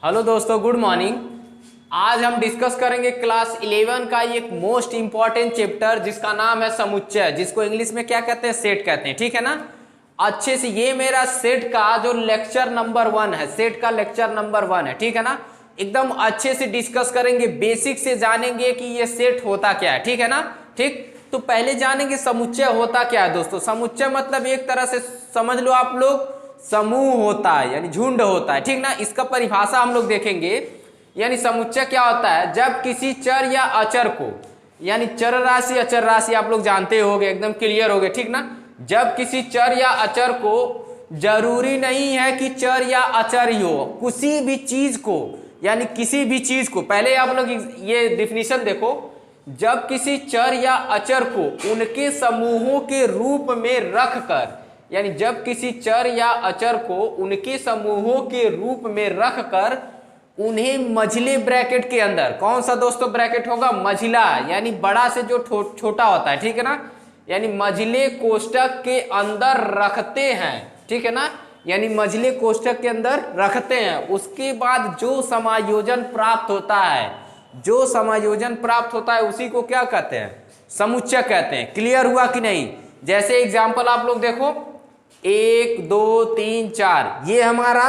Hello दोस्तों, good morning. आज हम डिस्कस करेंगे क्लास 11 का एक मोस्ट इंपॉर्टेंट चैप्टर जिसका नाम है समुच्चय, जिसको इंग्लिश में क्या कहते हैं, सेट कहते हैं। ठीक है ना। अच्छे से ये मेरा सेट का जो लेक्चर नंबर 1 है, सेट का लेक्चर नंबर 1 है। ठीक है ना। एकदम अच्छे से डिस्कस करेंगे, बेसिक से जानेंगे कि ये सेट होता क्या है। ठीक है ना। ठीक, तो पहले जानेंगे समुच्चय होता क्या है। दोस्तों, समुच्चय मतलब एक तरह से समझ लो आप लोग, समूह होता है यानी झुंड होता है। ठीक ना। इसका परिभाषा हम लोग देखेंगे। यानी समुच्चय क्या होता है, जब किसी चर या अचर को, यानी चर राशि अचर राशि आप लोग जानते होंगे, एकदम क्लियर हो गए। ठीक ना। जब किसी चर या अचर को, जरूरी नहीं है कि चर या अचर ही हो, किसी भी चीज को, यानी किसी भी चीज को, पहले आप लोग ये डिफिनीशन देखो। जब किसी चर या अचर को उनके समूहों के रूप में रखकर, यानी जब किसी चर या अचर को उनके समूहों के रूप में रखकर उन्हें मझले ब्रैकेट के अंदर, कौन सा दोस्तों ब्रैकेट होगा, मझला, यानी बड़ा से जो छोटा होता है। ठीक है ना। यानी मझले कोष्टक के अंदर रखते हैं। ठीक है ना। यानी मझले कोष्टक के अंदर रखते हैं, उसके बाद जो समायोजन प्राप्त होता है, जो समायोजन प्राप्त होता है उसी को क्या कहते हैं, समुच्चय कहते हैं। क्लियर हुआ कि नहीं। जैसे एग्जाम्पल आप लोग देखो, 1 2 3 4, ये हमारा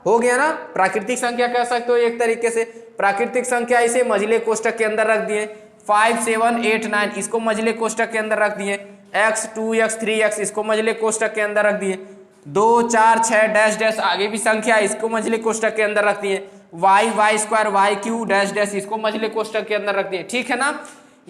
हो गया ना, प्राकृतिक संख्या कह सकते हो एक तरीके से। प्राकृतिक संख्या इसे मझले कोष्टक के अंदर रख दिए। 5 7 8 9 इसको मझले कोष्टक के अंदर रख दिए। x 2x 3x इसको मझले कोष्टक के अंदर रख दिए। 2 4 6 डैश डैश आगे भी संख्या, इसको मझले कोष्टक के अंदर रख दिए। y square y Q dash dash इसको मझले कोष्टक के अंदर रख दिए। ठीक है ना।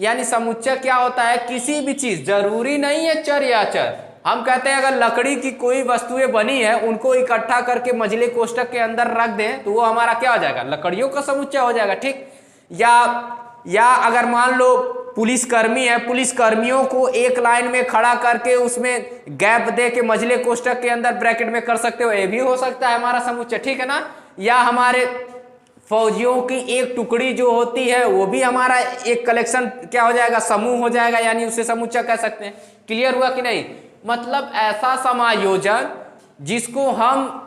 यानी समुच्चय क्या होता है, किसी भी चीज, जरूरी नहीं है चर या अचर। हम कहते हैं अगर लकड़ी की कोई वस्तुएं बनी है, उनको इकट्ठा करके मझले कोष्टक के अंदर रख दें तो वो हमारा क्या हो जाएगा, लकड़ियों का समुच्चय हो जाएगा। ठीक। या अगर मान लो पुलिसकर्मी है, पुलिसकर्मियों को एक लाइन में खड़ा करके उसमें गैप दे के मझले कोष्टक के अंदर ब्रैकेट में कर सकते हो, ये भी हो सकता है हमारा समुच्चय। ठीक है ना। या हमारे फौजियों की एक टुकड़ी जो होती है वो भी हमारा एक कलेक्शन क्या हो जाएगा, समूह हो जाएगा, यानी उसे समुच्चय कह सकते हैं। क्लियर हुआ कि नहीं। मतलब ऐसा समायोजन जिसको हम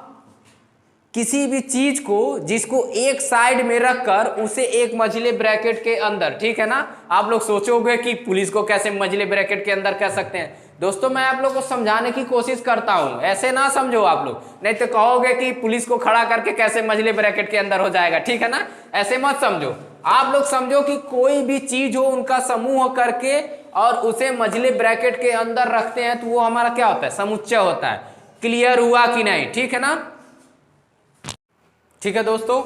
किसी भी चीज को, जिसको एक साइड में रखकर उसे एक मझले ब्रैकेट के अंदर, ठीक है ना। आप लोग सोचोगे कि पुलिस को कैसे मझले ब्रैकेट के अंदर कह सकते हैं। दोस्तों, मैं आप लोग को समझाने की कोशिश करता हूं, ऐसे ना समझो आप लोग, नहीं तो कहोगे कि पुलिस को खड़ा करके कैसे मझले ब्रैकेट के अंदर हो जाएगा। ठीक है ना। ऐसे मत समझो। आप लोग समझो कि कोई भी चीज हो उनका समूह करके और उसे मझले ब्रैकेट के अंदर रखते हैं तो वो हमारा क्या होता है, समुच्चय होता है। क्लियर हुआ कि नहीं। ठीक है ना। ठीक है दोस्तों,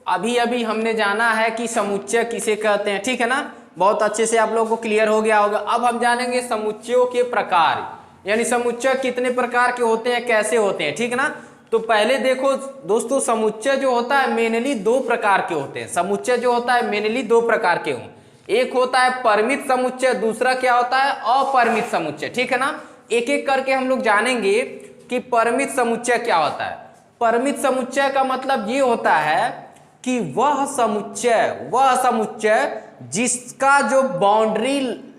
अभी अभी हमने जाना है कि समुच्चय किसे कहते हैं। ठीक है ना। बहुत अच्छे से आप लोगों को क्लियर हो गया होगा। अब हम जानेंगे समुच्चयों के प्रकार, यानी समुच्चय कितने प्रकार के होते हैं, कैसे होते हैं। ठीक है ना। तो पहले देखो दोस्तों, समुच्चय जो होता है मेनली 2 प्रकार के होते हैं। समुच्चय जो होता है मेनली 2 प्रकार के हों। एक होता है परिमित समुच्चय, दूसरा क्या होता है, अपरिमित समुच्चय। ठीक है ना। एक एक करके हम लोग जानेंगे कि परिमित समुच्चय क्या होता है। परिमित समुच्चय का मतलब ये होता है कि वह समुच्चय जिसका जो बाउंड्री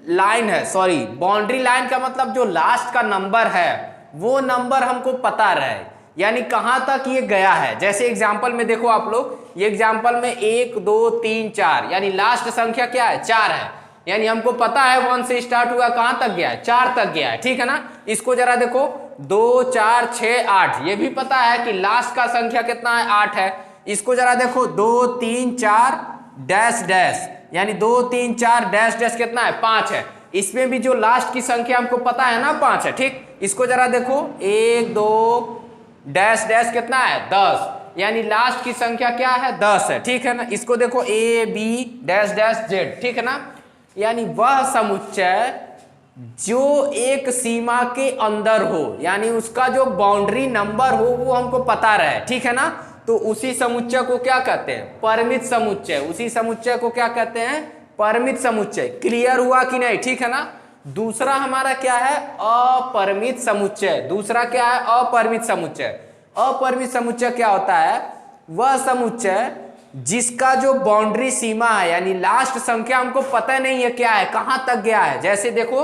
लाइन है, सॉरी बाउंड्री लाइन का मतलब जो लास्ट का नंबर है वो नंबर हमको पता रहे, यानी कहां तक ये गया है। जैसे एग्जांपल में देखो आप लोग, ये एग्जांपल में 1 2 3 4, यानी लास्ट संख्या क्या है, 4 है। यानी हमको पता है 1 से स्टार्ट हुआ, कहां तक गया है, 4 तक गया है। ठीक है ना। इसको जरा देखो, 2 4 6 8, ये भी पता है कि लास्ट का संख्या कितना है, 8 है। इसको जरा देखो, 2 3 4 डैश डैश, यानी 2 3 4 डैश डैश कितना है, 5 है। इसमें भी जो लास्ट की संख्या हमको पता है ना, 5 है। ठीक। इसको जरा देखो, 1 2 डैश डैश कितना है, 10, यानी लास्ट की संख्या क्या है, 10 है। ठीक है ना। इसको देखो, A B dash dash Z। ठीक है ना। यानी वह समुच्चय जो एक सीमा के अंदर हो, यानी उसका जो बाउंड्री नंबर हो वो हमको पता रहे। ठीक है ना। तो उसी समुच्चय को क्या कहते हैं, परिमित समुच्चय। उसी समुच्चय को क्या कहते हैं, परिमित समुच्चय। क्लियर हुआ कि नहीं। ठीक है ना। दूसरा हमारा क्या है, अपरिमित समुच्चय। दूसरा क्या है, अपरिमित समुच्चय। अपरिमित समुच्चय क्या होता है, वह समुच्चय जिसका जो बाउंड्री सीमा है, यानी लास्ट संख्या हमको पता नहीं है क्या है, कहां तक गया है। जैसे देखो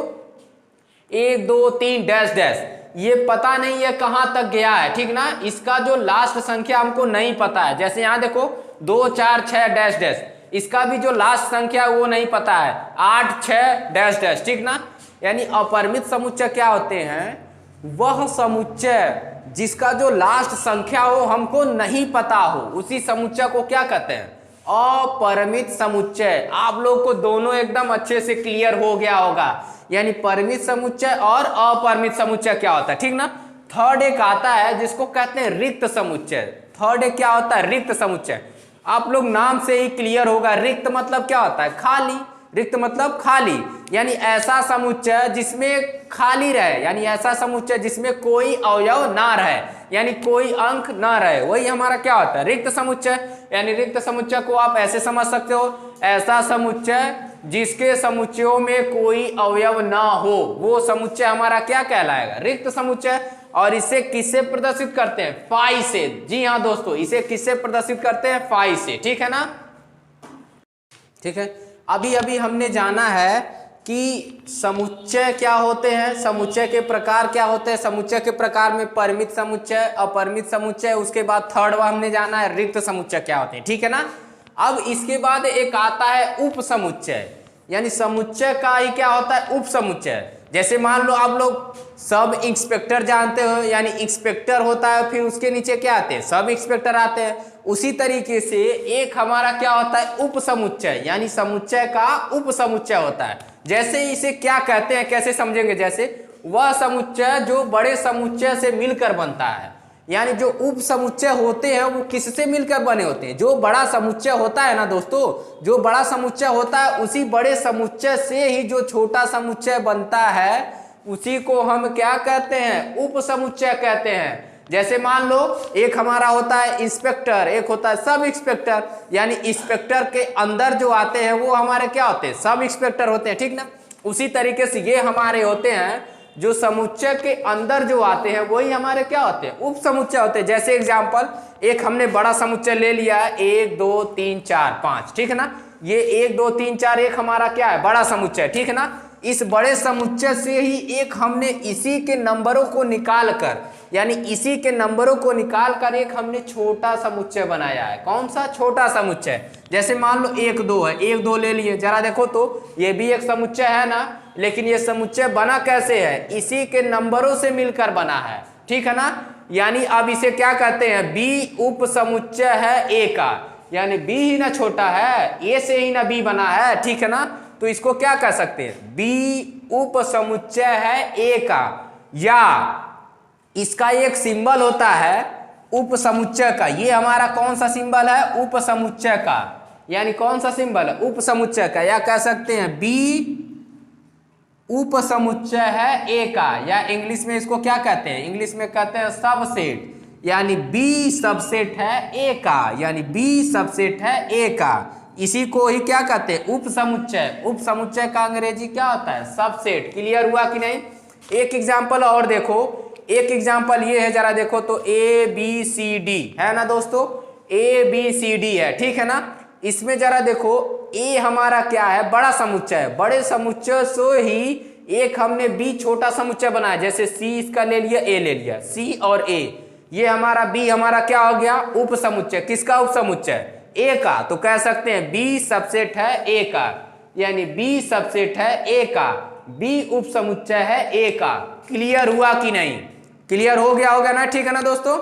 1 2 3 डैश डैश, ये पता नहीं है कहां तक गया है। ठीक ना। इसका जो लास्ट संख्या हमको नहीं पता है। जैसे यहां देखो 2 4 6 डैश डैश, इसका भी जो लास्ट संख्या वो नहीं पता है, 8 6 डैश डैश, ठीक ना। यानी अपरिमित समुच्चय क्या होते हैं, वह समुच्चय जिसका जो लास्ट संख्या हो हमको नहीं पता हो, उसी समुच्चय को क्या कहते हैं, अपरिमित समुच्चय। आप लोग को दोनों एकदम अच्छे से क्लियर हो गया होगा, यानी परिमित समुच्चय और अपरिमित समुच्चय क्या होता है, ठीक ना। थर्ड एक आता है जिसको कहते हैं रिक्त समुच्चय। थर्ड एक क्या होता है, रिक्त समुच्चय। आप लोग नाम से ही क्लियर होगा, रिक्त मतलब क्या होता है, खाली। रिक्त मतलब खाली, यानी ऐसा समुच्चय जिसमें खाली रहे, यानी ऐसा समुच्चय जिसमें कोई अवयव ना रहे, यानी कोई अंक ना रहे, वही हमारा क्या होता है, रिक्त समुच्चय। यानी रिक्त समुच्चय को आप ऐसे समझ सकते हो, ऐसा समुच्चय जिसके समुच्चयों में कोई अवयव ना हो, वो समुच्चय हमारा क्या कहलाएगा, रिक्त समुच्चय। और इसे किससे प्रदर्शित करते हैं, फाई से। जी हाँ दोस्तों, इसे किससे प्रदर्शित करते हैं, फाई से, ठीक है ना। ठीक है, अभी अभी हमने जाना है कि समुच्चय क्या होते हैं, समुच्चय के प्रकार क्या होते हैं। समुच्चय के प्रकार में परिमित समुच्चय, अपरिमित समुच्चय, उसके बाद थर्ड हमने जाना है रिक्त समुच्चय क्या होते हैं, ठीक है ना। अब इसके बाद एक आता है उप समुच्चय, यानी समुच्चय का ही क्या होता है, उप समुच्चय। जैसे मान लो आप लोग सब इंस्पेक्टर जानते हो, यानी इंस्पेक्टर होता है, फिर उसके नीचे क्या आते हैं, सब इंस्पेक्टर आते हैं। उसी तरीके से एक हमारा क्या होता है, उप समुच्चय, यानी समुच्चय का उप समुच्चय होता है। जैसे इसे क्या कहते हैं, कैसे समझेंगे, जैसे वह समुच्चय जो बड़े समुच्चय से मिलकर बनता है, यानी जो उप समुच्चय होते हैं वो किससे मिलकर बने होते हैं, जो बड़ा समुच्चय होता है ना दोस्तों, जो बड़ा समुच्चय होता है उसी बड़े समुच्चय से ही जो छोटा समुच्चय बनता है उसी को हम क्या कहते हैं, उप समुच्चय कहते हैं। जैसे मान लो एक हमारा होता है इंस्पेक्टर, एक होता है सब इंस्पेक्टर, यानी इंस्पेक्टर के अंदर जो आते हैं वो हमारे क्या होते हैं, सब इंस्पेक्टर होते हैं, ठीक ना। उसी तरीके से ये हमारे होते हैं जो समुच्चय के अंदर जो आते हैं वही हमारे क्या होते हैं, उप समुच्चय होते हैं। जैसे एग्जांपल, एक हमने बड़ा समुच्चय ले लिया है, 1 2 3 4 5, ठीक है ना। ये 1 2 3 4 एक हमारा क्या है, बड़ा समुच्चय, ठीक है ना। इस बड़े समुच्चय से ही एक हमने इसी के नंबरों को निकाल कर, यानी इसी के नंबरों को निकाल कर एक हमने छोटा समुच्चय बनाया है। कौन सा, छोटा समुच्चय। जैसे मान लो 1 2 है, 1 2 ले लिए, जरा देखो तो ये भी एक समुच्चय है ना, लेकिन ये समुच्चय बना कैसे है, इसी के नंबरों से मिलकर बना है, ठीक है ना। यानी अब इसे क्या कहते हैं, बी उप समुच्चय है ए का, यानी बी ही ना छोटा है, ए से ही ना बी बना है, ठीक है ना। तो इसको क्या कह सकते हैं, बी उप समुच्चय है ए का, या इसका एक सिंबल होता है उप समुच्चय का। ये हमारा कौन सा सिंबल है, उप समुच्चय का, यानी कौन सा सिंबल है, उप समुच्चय का, या कह सकते हैं बी उप समुच्चय है ए का, या इंग्लिश में इसको क्या कहते हैं, इंग्लिश में कहते हैं सबसेट, यानी बी सबसेट है ए का, यानी बी सबसेट है ए का। इसी को ही क्या कहते हैं, उप समुच्चय। उप समुच्चय का अंग्रेजी क्या होता है, सबसेट। क्लियर हुआ कि नहीं। एक एग्जांपल और देखो, एक एग्जांपल ये है, जरा देखो तो ए बी सी डी है ना दोस्तों, ए बी सी डी है, ठीक है ना। इसमें जरा देखो, ए हमारा क्या है, बड़ा समुच्चय है, बड़े समुच्चय से ही एक हमने बी छोटा समुच्चय बनाया। जैसे सी इसका ले लिया, ए ले लिया, सी और ए, ये हमारा बी हमारा क्या हो गया, उप समुच्चय। किसका उप समुच्चय, ए का। तो कह सकते हैं बी सबसेट है ए का, यानी बी सबसेट है ए का, बी उप समुच्चय है ए का। क्लियर हुआ कि नहीं, क्लियर हो गया होगा ना, ठीक है ना दोस्तों।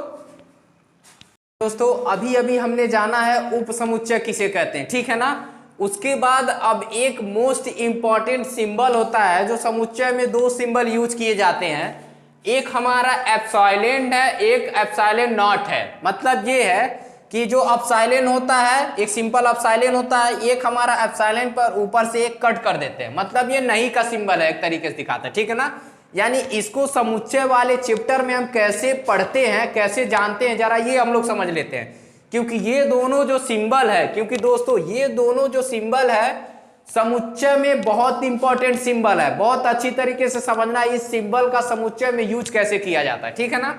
दोस्तों अभी अभी हमने जाना है उप समुच्चय किसे कहते हैं, ठीक है ना। उसके बाद अब एक मोस्ट इंपॉर्टेंट सिंबल होता है, जो समुच्चय में 2 सिंबल यूज किए जाते हैं। एक हमारा एप्सिलॉन है, एक एप्सिलॉन नॉट है। मतलब ये है कि जो एप्सिलॉन होता है, एक सिंपल एप्सिलॉन होता है, एक हमारा एप्सिलॉन पर ऊपर से एक कट कर देते हैं, मतलब ये नहीं का सिंबल है, एक तरीके से दिखाता है, ठीक है ना। यानी इसको समुच्चय वाले चैप्टर में हम कैसे पढ़ते हैं, कैसे जानते हैं, जरा ये हम लोग समझ लेते हैं। क्योंकि ये दोनों जो सिंबल है, क्योंकि दोस्तों ये दोनों जो सिंबल है समुच्चय में बहुत इंपॉर्टेंट सिंबल है, बहुत अच्छी तरीके से समझना इस सिंबल का समुच्चय में यूज कैसे किया जाता है, ठीक है ना।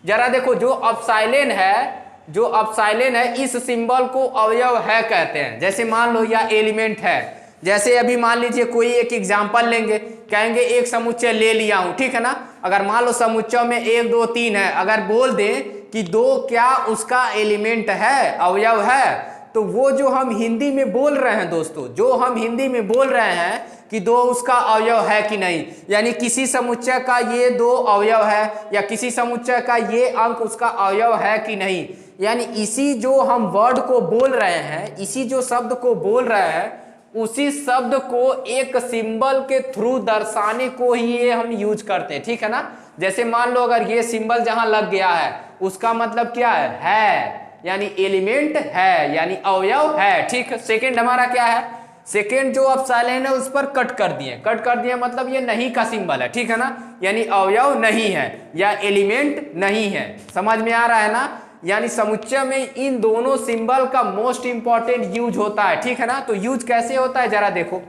जरा देखो, जो एप्सिलॉन है, जो एप्सिलॉन है, इस सिंबल को अवयव है कहते हैं। जैसे मान लो या एलिमेंट है, जैसे अभी मान लीजिए कोई एक एग्जांपल लेंगे, कहेंगे एक समुच्चय ले लिया हूं, ठीक है ना। अगर मान लो समुच्चय में 1 2 3 है, अगर बोल दें कि 2 क्या उसका एलिमेंट है, अवयव है, तो वो जो हम हिंदी में बोल रहे हैं दोस्तों, जो हम हिंदी में बोल रहे हैं कि दो उसका अवयव है कि नहीं, यानी किसी समुच्चय का ये दो अवयव है या किसी समुच्चय का ये अंक उसका अवयव है कि नहीं, यानी इसी जो हम वर्ड को बोल रहे हैं, इसी जो शब्द को बोल रहे हैं, उसी शब्द को एक सिंबल के थ्रू दर्शाने को ही ये हम यूज करते हैं, ठीक है ना। जैसे मान लो अगर ये सिंबल जहां लग गया है उसका मतलब क्या है यानी एलिमेंट है, यानी अवयव है, ठीक है। सेकंड हमारा क्या है, सेकंड जो एप्सिलॉन है उस पर कट कर दिए मतलब ये नहीं का सिंबल है, ठीक है ना, यानी अवयव नहीं है या एलिमेंट नहीं है। समझ में आ रहा है ना। यानी समुच्चय में इन दोनों सिंबल का मोस्ट इंपॉर्टेंट यूज होता है, ठीक है ना। तो यूज कैसे होता है जरा देखो।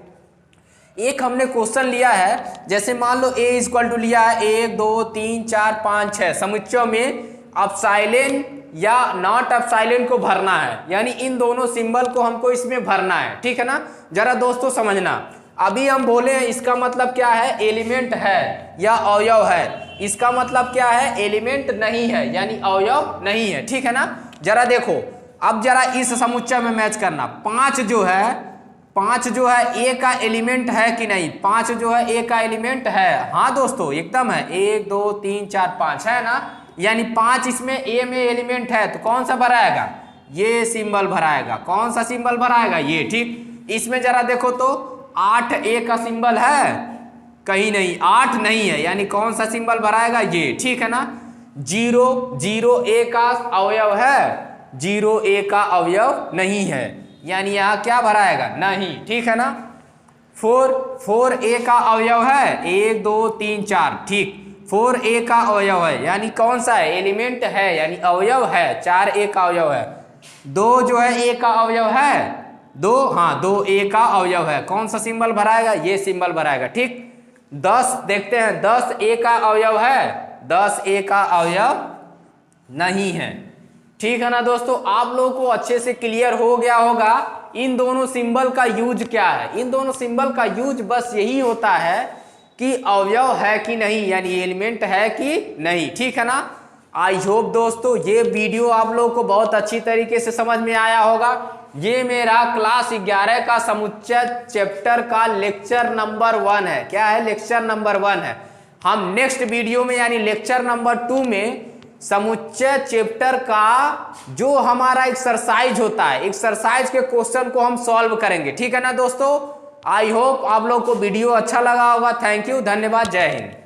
एक हमने क्वेश्चन लिया है, जैसे मान लो a इक्वल टू लिया है 1 2 3 4 5 6, समुच्चय में एप्सिलॉन या नॉट एप्सिलॉन को भरना है, यानी इन दोनों सिंबल को हमको इसमें भरना है, ठीक है ना। जरा दोस्तों समझना, अभी हम बोले हैं इसका मतलब क्या है, एलिमेंट है या अवयव है, इसका मतलब क्या है, एलिमेंट नहीं है यानी अवयव नहीं है, ठीक है ना। जरा देखो, अब जरा इस समुच्चय में मैच करना, 5 जो है ए का एलिमेंट है कि नहीं, 5 जो है ए का एलिमेंट है, हाँ दोस्तों एकदम है, 1 2 3 4 5 है ना, यानी 5 इसमें ए में एलिमेंट है, तो कौन सा भराएगा, ये सिंबल भराएगा, कौन सा सिंबल भराएगा ये, ठीक। इसमें जरा देखो तो 8 ए का सिंबल है कहीं नहीं, 8 नहीं है, यानी कौन सा सिंबल भराएगा ये, ठीक है ना। 0 ए का अवयव है, 0 ए का अवयव नहीं है, यानी यहां क्या भराएगा, नहीं, ठीक है ना। 4 ए का अवयव है, 1 2 3 4, ठीक, 4 ए का अवयव है, यानी कौन सा है, एलिमेंट है यानी अवयव है, 4 ए का अवयव है। 2 जो है ए का अवयव है, 2 हाँ 2 ए का अवयव है, कौन सा सिंबल भराएगा, ये सिंबल भराएगा, ठीक। 10 देखते हैं, 10 ए का अवयव है, 10 ए का अवयव नहीं है, ठीक है ना दोस्तों। आप लोगों को अच्छे से क्लियर हो गया होगा इन दोनों सिंबल का यूज क्या है। इन दोनों सिंबल का यूज बस यही होता है कि अवयव है कि नहीं, यानी एलिमेंट है कि नहीं, ठीक है ना। आई होप दोस्तों ये वीडियो आप लोगों को बहुत अच्छी तरीके से समझ में आया होगा। ये मेरा क्लास 11 का समुच्चय चैप्टर का लेक्चर नंबर 1 है। क्या है, लेक्चर नंबर 1 है। हम नेक्स्ट वीडियो में यानी लेक्चर नंबर 2 में समुच्चय चैप्टर का जो हमारा एक्सरसाइज होता है, एक्सरसाइज के क्वेश्चन को हम सॉल्व करेंगे, ठीक है ना दोस्तों। आई होप आप लोग को वीडियो अच्छा लगा होगा। थैंक यू, धन्यवाद, जय हिंद।